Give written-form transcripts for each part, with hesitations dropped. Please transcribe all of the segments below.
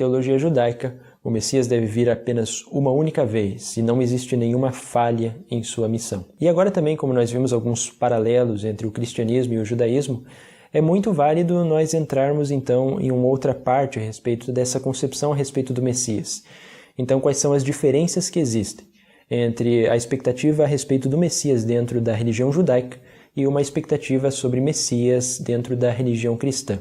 teologia judaica, o Messias deve vir apenas uma única vez e não existe nenhuma falha em sua missão. E agora também, como nós vimos alguns paralelos entre o cristianismo e o judaísmo, é muito válido nós entrarmos então em uma outra parte a respeito dessa concepção a respeito do Messias. Então, quais são as diferenças que existem entre a expectativa a respeito do Messias dentro da religião judaica e uma expectativa sobre Messias dentro da religião cristã.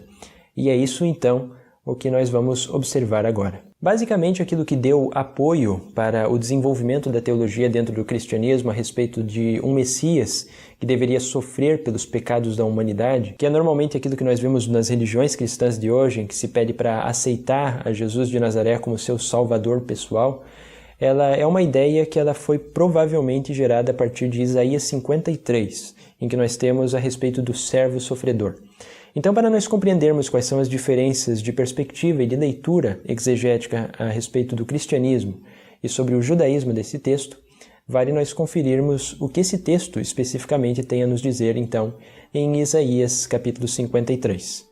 E é isso, então, o que nós vamos observar agora. Basicamente, aquilo que deu apoio para o desenvolvimento da teologia dentro do cristianismo a respeito de um Messias que deveria sofrer pelos pecados da humanidade, que é normalmente aquilo que nós vemos nas religiões cristãs de hoje, em que se pede para aceitar a Jesus de Nazaré como seu salvador pessoal, ela é uma ideia que ela foi provavelmente gerada a partir de Isaías 53, em que nós temos a respeito do servo sofredor. Então, para nós compreendermos quais são as diferenças de perspectiva e de leitura exegética a respeito do cristianismo e sobre o judaísmo desse texto, vale nós conferirmos o que esse texto especificamente tem a nos dizer, então, em Isaías capítulo 53.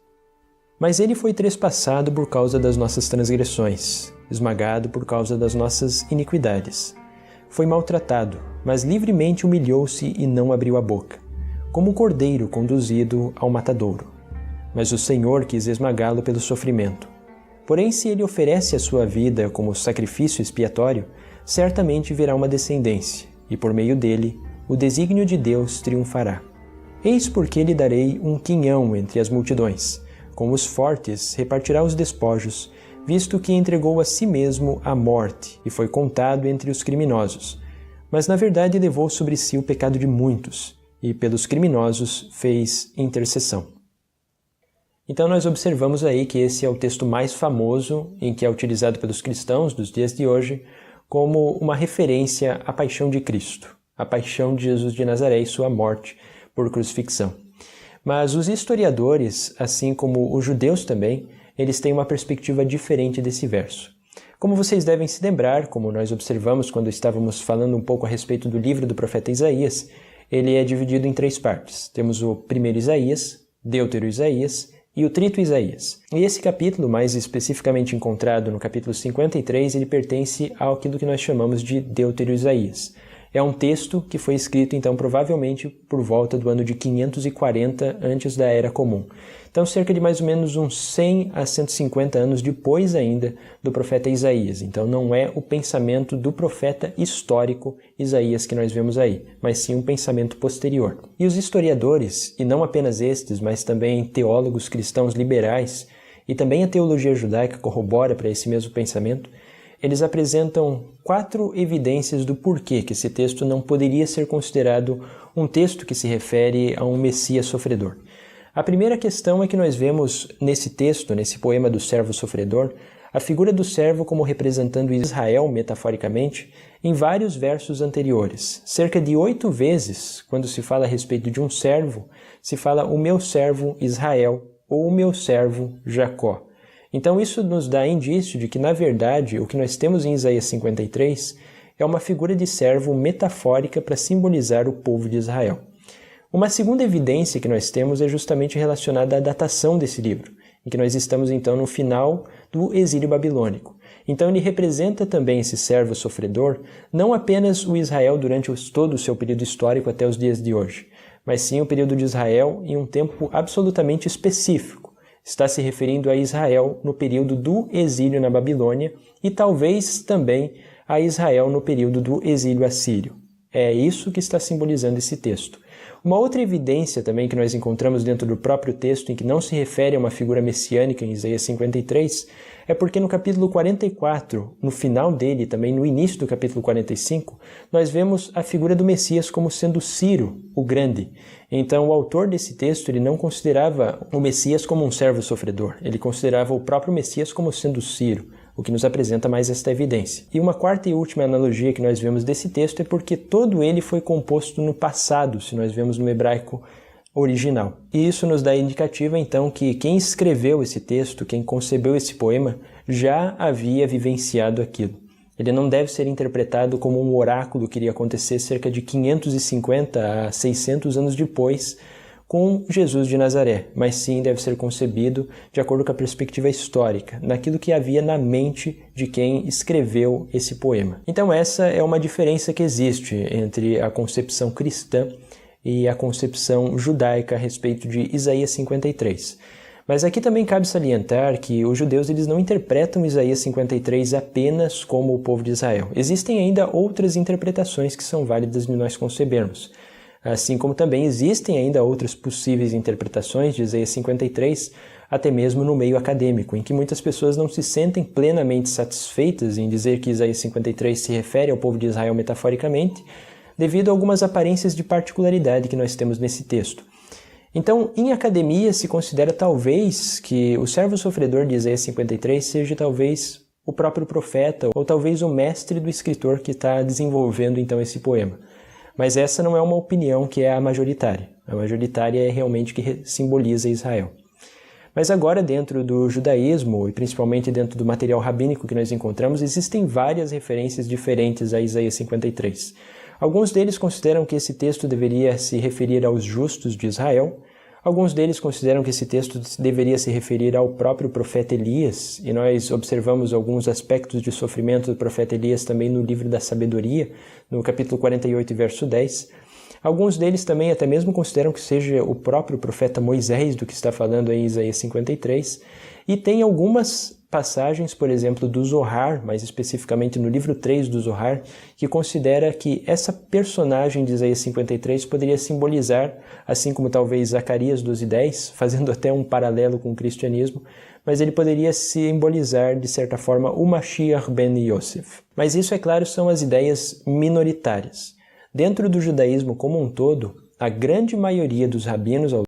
Mas ele foi trespassado por causa das nossas transgressões, esmagado por causa das nossas iniquidades. Foi maltratado, mas livremente humilhou-se e não abriu a boca, como cordeiro conduzido ao matadouro. Mas o Senhor quis esmagá-lo pelo sofrimento. Porém, se ele oferece a sua vida como sacrifício expiatório, certamente virá uma descendência, e por meio dele, o desígnio de Deus triunfará. Eis porque lhe darei um quinhão entre as multidões. Com os fortes repartirá os despojos, visto que entregou a si mesmo à morte e foi contado entre os criminosos. Mas na verdade levou sobre si o pecado de muitos, e pelos criminosos fez intercessão. Então nós observamos aí que esse é o texto mais famoso em que é utilizado pelos cristãos dos dias de hoje como uma referência à paixão de Cristo, a paixão de Jesus de Nazaré e sua morte por crucifixão. Mas os historiadores, assim como os judeus também, eles têm uma perspectiva diferente desse verso. Como vocês devem se lembrar, como nós observamos quando estávamos falando um pouco a respeito do livro do profeta Isaías, ele é dividido em 3 partes. Temos o primeiro Isaías, Deutero Isaías e o Trito Isaías. E esse capítulo, mais especificamente encontrado no capítulo 53, ele pertence àquilo que nós chamamos de Deutero Isaías. É um texto que foi escrito, então, provavelmente por volta do ano de 540 antes da Era Comum. Então, cerca de mais ou menos uns 100 a 150 anos depois ainda do profeta Isaías. Então, não é o pensamento do profeta histórico Isaías que nós vemos aí, mas sim um pensamento posterior. E os historiadores, e não apenas estes, mas também teólogos cristãos liberais, e também a teologia judaica corrobora para esse mesmo pensamento, eles apresentam 4 evidências do porquê que esse texto não poderia ser considerado um texto que se refere a um Messias sofredor. A primeira questão é que nós vemos nesse texto, nesse poema do servo sofredor, a figura do servo como representando Israel, metaforicamente, em vários versos anteriores. Cerca de 8 vezes, quando se fala a respeito de um servo, se fala o meu servo Israel ou o meu servo Jacó. Então isso nos dá indício de que, na verdade, o que nós temos em Isaías 53 é uma figura de servo metafórica para simbolizar o povo de Israel. Uma segunda evidência que nós temos é justamente relacionada à datação desse livro, em que nós estamos então no final do exílio babilônico. Então ele representa também esse servo sofredor, não apenas o Israel durante todo o seu período histórico até os dias de hoje, mas sim o período de Israel em um tempo absolutamente específico. Está se referindo a Israel no período do exílio na Babilônia e talvez também a Israel no período do exílio assírio. É isso que está simbolizando esse texto. Uma outra evidência também que nós encontramos dentro do próprio texto, em que não se refere a uma figura messiânica em Isaías 53, é porque no capítulo 44, no final dele, também no início do capítulo 45, nós vemos a figura do Messias como sendo Ciro, o Grande. Então o autor desse texto ele não considerava o Messias como um servo sofredor, ele considerava o próprio Messias como sendo Ciro, o que nos apresenta mais esta evidência. E uma quarta e última analogia que nós vemos desse texto é porque todo ele foi composto no passado, se nós vemos no hebraico original. E isso nos dá indicativa, então, que quem escreveu esse texto, quem concebeu esse poema, já havia vivenciado aquilo. Ele não deve ser interpretado como um oráculo que iria acontecer cerca de 550 a 600 anos depois, com Jesus de Nazaré, mas sim deve ser concebido de acordo com a perspectiva histórica, naquilo que havia na mente de quem escreveu esse poema. Então essa é uma diferença que existe entre a concepção cristã e a concepção judaica a respeito de Isaías 53. Mas aqui também cabe salientar que os judeus eles não interpretam Isaías 53 apenas como o povo de Israel. Existem ainda outras interpretações que são válidas de nós concebermos. Assim como também existem ainda outras possíveis interpretações de Isaías 53, até mesmo no meio acadêmico, em que muitas pessoas não se sentem plenamente satisfeitas em dizer que Isaías 53 se refere ao povo de Israel metaforicamente, devido a algumas aparências de particularidade que nós temos nesse texto. Então, em academia, se considera talvez que o servo sofredor de Isaías 53 seja talvez o próprio profeta, ou talvez o mestre do escritor que está desenvolvendo então esse poema. Mas essa não é uma opinião que é a majoritária. A majoritária é realmente que simboliza Israel. Mas agora, dentro do judaísmo, e principalmente dentro do material rabínico que nós encontramos, existem várias referências diferentes a Isaías 53. Alguns deles consideram que esse texto deveria se referir aos justos de Israel. Alguns deles consideram que esse texto deveria se referir ao próprio profeta Elias, e nós observamos alguns aspectos de sofrimento do profeta Elias também no livro da Sabedoria, no capítulo 48, verso 10. Alguns deles também até mesmo consideram que seja o próprio profeta Moisés do que está falando em Isaías 53, e tem algumas passagens, por exemplo, do Zohar, mais especificamente no livro 3 do Zohar, que considera que essa personagem de Isaías 53 poderia simbolizar, assim como talvez Zacarias 12:10, fazendo até um paralelo com o cristianismo, mas ele poderia simbolizar, de certa forma, o Mashiach ben Yosef. Mas isso, é claro, são as ideias minoritárias. Dentro do judaísmo como um todo, a grande maioria dos rabinos ao